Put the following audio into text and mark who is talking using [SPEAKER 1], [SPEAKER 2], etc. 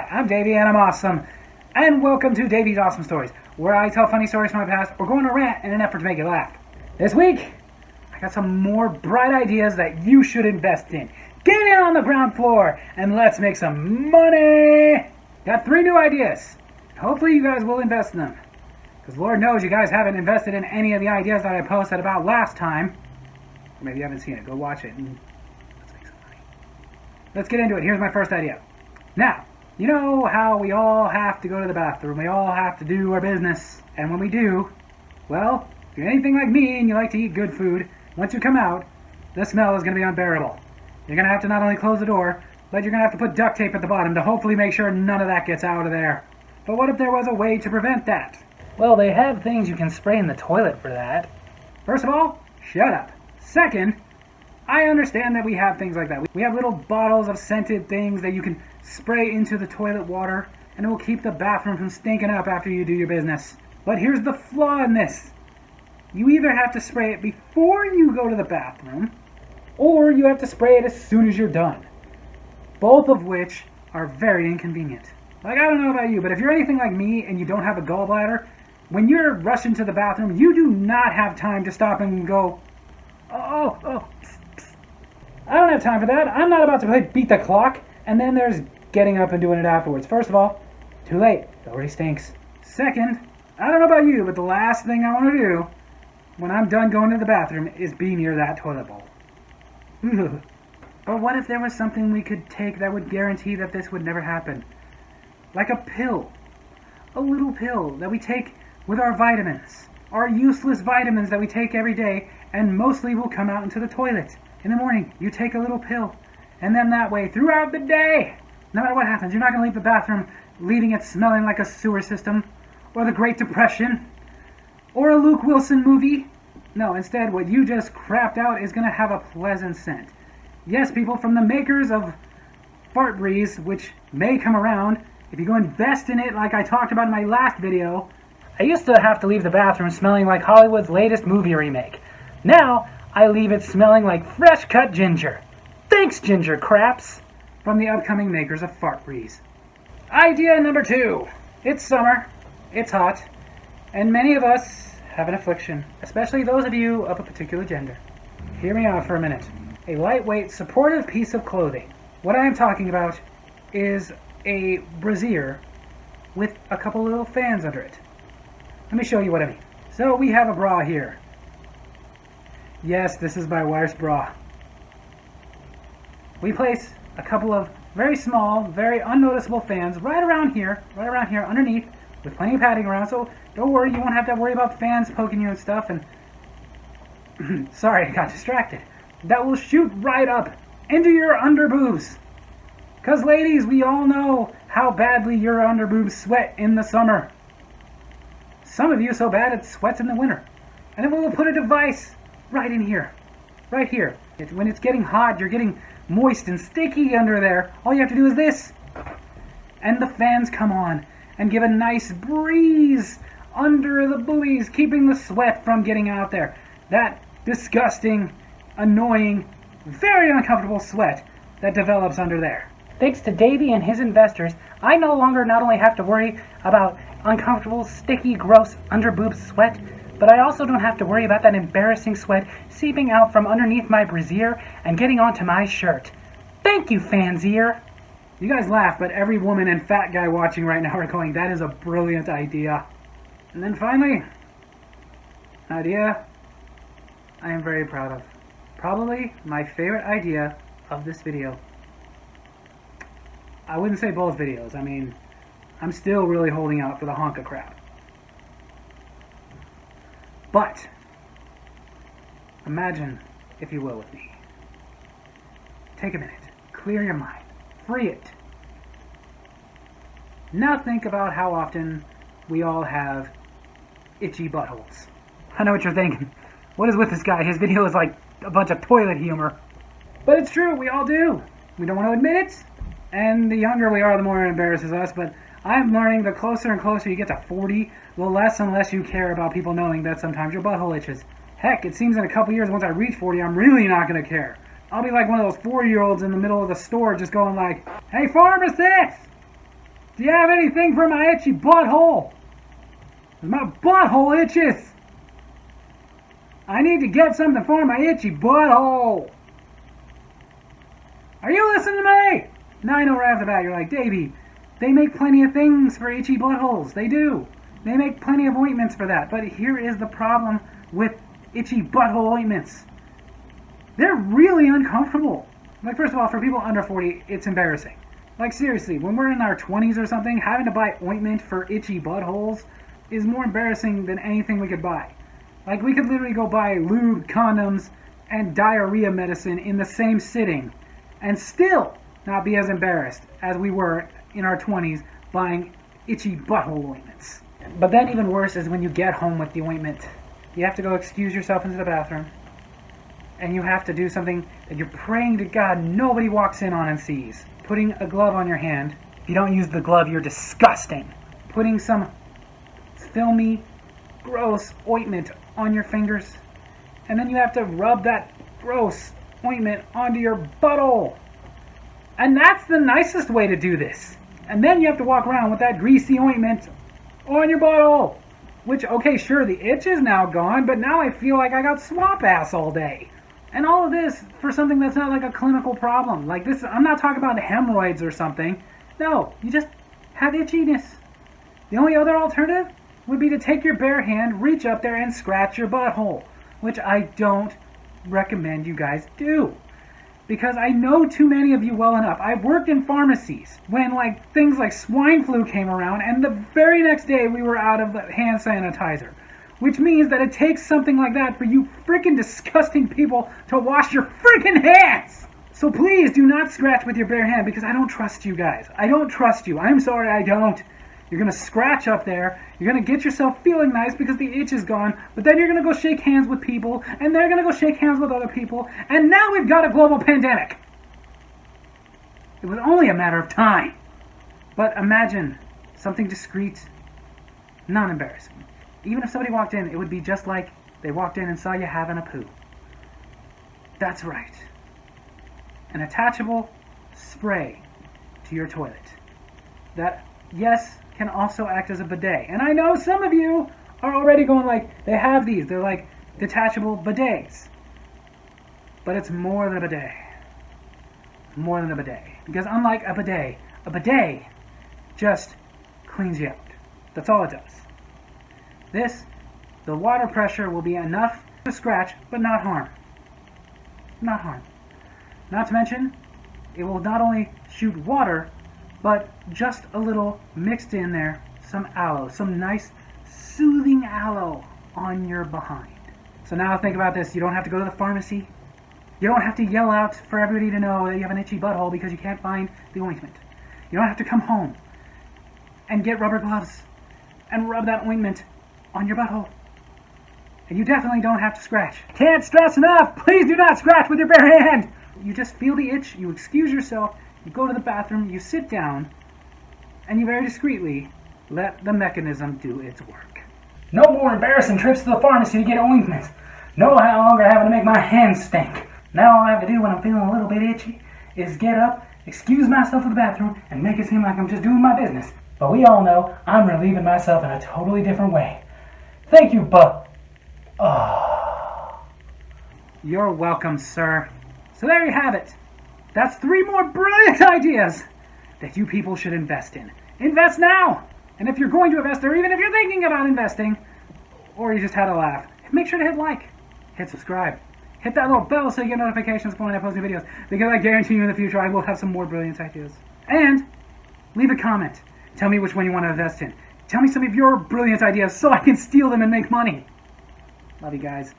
[SPEAKER 1] I'm Davy and I'm awesome. And welcome to Davy's Awesome Stories, where I tell funny stories from my past or go on a rant in an effort to make you laugh. This week, I got some more bright ideas that you should invest in. Get in on the ground floor and let's make some money! Got 3 new ideas. Hopefully you guys will invest in them. Because Lord knows you guys haven't invested in any of the ideas that I posted about last time. Or maybe you haven't seen it. Go watch it and let's make some money. Let's get into it. Here's my first idea. Now, you know how we all have to go to the bathroom. We all have to do our business. And when we do, well, if you're anything like me and you like to eat good food, once you come out, the smell is going to be unbearable. You're going to have to not only close the door, but you're going to have to put duct tape at the bottom to hopefully make sure none of that gets out of there. But what if there was a way to prevent that? Well, they have things you can spray in the toilet for that. First of all, shut up. Second, I understand that we have things like that. We have little bottles of scented things that you can spray into the toilet water, and it will keep the bathroom from stinking up after you do your business. But here's the flaw in this. You either have to spray it before you go to the bathroom, or you have to spray it as soon as you're done. Both of which are very inconvenient. Like, I don't know about you, but if you're anything like me and you don't have a gallbladder, when you're rushing to the bathroom, you do not have time to stop and go, oh, psst, psst. I don't have time for that. I'm not about to play beat the clock. And then there's getting up and doing it afterwards. First of all, too late. It already stinks. Second, I don't know about you, but the last thing I want to do when I'm done going to the bathroom is be near that toilet bowl. Ugh. But what if there was something we could take that would guarantee that this would never happen? Like a pill. A little pill that we take with our vitamins. Our useless vitamins that we take every day and mostly will come out into the toilet. In the morning, you take a little pill. And then that way, throughout the day, no matter what happens, you're not going to leave the bathroom leaving it smelling like a sewer system, or the Great Depression, or a Luke Wilson movie. No, instead, what you just crapped out is going to have a pleasant scent. Yes, people, from the makers of Fart Breeze, which may come around, if you go invest in it like I talked about in my last video. I used to have to leave the bathroom smelling like Hollywood's latest movie remake. Now, I leave it smelling like fresh cut ginger. Thanks, Ginger Craps, from the upcoming makers of Fart Breeze. Idea number 2. It's summer, it's hot, and many of us have an affliction, especially those of you of a particular gender. Hear me out for a minute. A lightweight, supportive piece of clothing. What I am talking about is a brazier with a couple little fans under it. Let me show you what I mean. So we have a bra here. Yes, this is my wife's bra. We place a couple of very small, very unnoticeable fans right around here, underneath, with plenty of padding around, so don't worry, you won't have to worry about fans poking you and stuff, and sorry, I got distracted. That will shoot right up into your underboobs. Because ladies, we all know how badly your underboobs sweat in the summer. Some of you so bad it sweats in the winter. And then we'll put a device right in here, right here. When it's getting hot, you're getting moist and sticky under there. All you have to do is this. And the fans come on and give a nice breeze under the boobies, keeping the sweat from getting out there. That disgusting, annoying, very uncomfortable sweat that develops under there. Thanks to Davy and his investors, I no longer not only have to worry about uncomfortable, sticky, gross underboob sweat, but I also don't have to worry about that embarrassing sweat seeping out from underneath my brassiere and getting onto my shirt. Thank you, Fanzier! You guys laugh, but every woman and fat guy watching right now are going, that is a brilliant idea. And then finally, an idea I am very proud of. Probably my favorite idea of this video. I wouldn't say both videos. I mean, I'm still really holding out for the honka crowd. But, imagine, if you will, with me. Take a minute. Clear your mind. Free it. Now think about how often we all have itchy buttholes. I know what you're thinking. What is with this guy? His video is like a bunch of toilet humor. But it's true, we all do. We don't want to admit it, and the younger we are, the more it embarrasses us, but I'm learning the closer and closer you get to 40, the less and less you care about people knowing that sometimes your butthole itches. Heck, it seems in a couple years, once I reach 40, I'm really not going to care. I'll be like one of those 4-year-olds in the middle of the store just going like, "Hey, pharmacist! Do you have anything for my itchy butthole? My butthole itches. I need to get something for my itchy butthole. Are you listening to me? Now I know right off the bat you're like, Davy, they make plenty of things for itchy buttholes. They do. They make plenty of ointments for that. But here is the problem with itchy butthole ointments. They're really uncomfortable. Like, first of all, for people under 40, it's embarrassing. Like, seriously, when we're in our 20s or something, having to buy ointment for itchy buttholes is more embarrassing than anything we could buy. Like, we could literally go buy lube, condoms, and diarrhea medicine in the same sitting and still not be as embarrassed as we were in our 20s buying itchy butthole ointments. But then even worse is when you get home with the ointment. You have to go excuse yourself into the bathroom, and you have to do something that you're praying to God nobody walks in on and sees. Putting a glove on your hand. If you don't use the glove, you're disgusting. Putting some filmy, gross ointment on your fingers, and then you have to rub that gross ointment onto your butthole. And that's the nicest way to do this. And then you have to walk around with that greasy ointment on your butthole. Which, okay, sure, the itch is now gone, but now I feel like I got swamp ass all day. And all of this for something that's not like a clinical problem. Like this, I'm not talking about hemorrhoids or something. No, you just have itchiness. The only other alternative would be to take your bare hand, reach up there, and scratch your butthole. Which I don't recommend you guys do. Because I know too many of you well enough. I've worked in pharmacies when like things like swine flu came around, and the very next day we were out of the hand sanitizer. Which means that it takes something like that for you freaking disgusting people to wash your freaking hands! So please do not scratch with your bare hand because I don't trust you guys. I don't trust you. I'm sorry, I don't. You're going to scratch up there. You're going to get yourself feeling nice because the itch is gone. But then you're going to go shake hands with people. And they're going to go shake hands with other people. And now we've got a global pandemic. It was only a matter of time. But imagine something discreet, non-embarrassing. Even if somebody walked in, it would be just like they walked in and saw you having a poo. That's right. An attachable spray to your toilet. That, yes, can also act as a bidet. And I know some of you are already going like, they have these. They're like detachable bidets. But it's more than a bidet. More than a bidet. Because unlike a bidet just cleans you out. That's all it does. This, the water pressure will be enough to scratch, but not harm. Not harm. Not to mention, it will not only shoot water, but just a little mixed in there, some aloe, some nice soothing aloe on your behind. So now think about this. You don't have to go to the pharmacy. You don't have to yell out for everybody to know that you have an itchy butthole because you can't find the ointment. You don't have to come home and get rubber gloves and rub that ointment on your butthole. And you definitely don't have to scratch. Can't stress enough! Please do not scratch with your bare hand! You just feel the itch, you excuse yourself, you go to the bathroom, you sit down, and you very discreetly let the mechanism do its work. No more embarrassing trips to the pharmacy to get ointment. No longer having to make my hands stink. Now all I have to do when I'm feeling a little bit itchy is get up, excuse myself to the bathroom, and make it seem like I'm just doing my business. But we all know I'm relieving myself in a totally different way. Thank you, You're welcome, sir. So there you have it. That's 3 more brilliant ideas that you people should invest in. Invest now! And if you're going to invest, or even if you're thinking about investing, or you just had a laugh, make sure to hit like, hit subscribe, hit that little bell so you get notifications when I post new videos, because I guarantee you in the future I will have some more brilliant ideas. And leave a comment. Tell me which one you want to invest in. Tell me some of your brilliant ideas so I can steal them and make money. Love you guys.